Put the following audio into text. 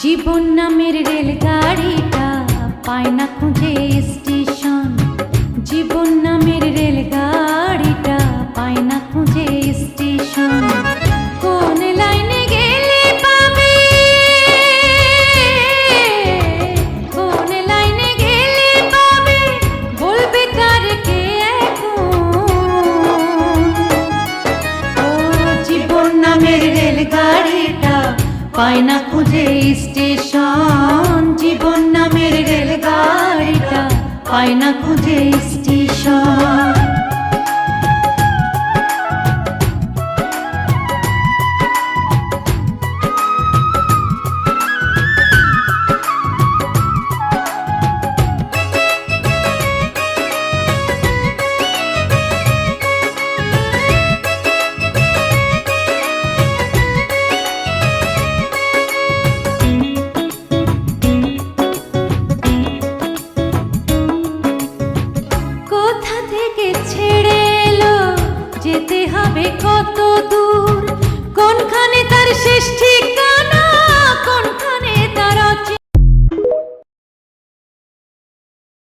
জীবন নামের রেলগাড়িটা পায় না খুঁজে স্টেশন। জীবন নামের রেলগাড়িটা পায় না খুঁজে স্টেশন। কোন লাইনে গেলে পাবে, কোন লাইনে গেলে পাবে, বলবে কার কে এখন। ও জীবন নামের রেলগাড়িটা পায় না খুঁজে স্টেশন। জীবন নামের রেলগাড়িটা পায় না খুঁজে স্টেশন। যেতে হবে কত দূর, কোনখানে তার শেষ ঠিক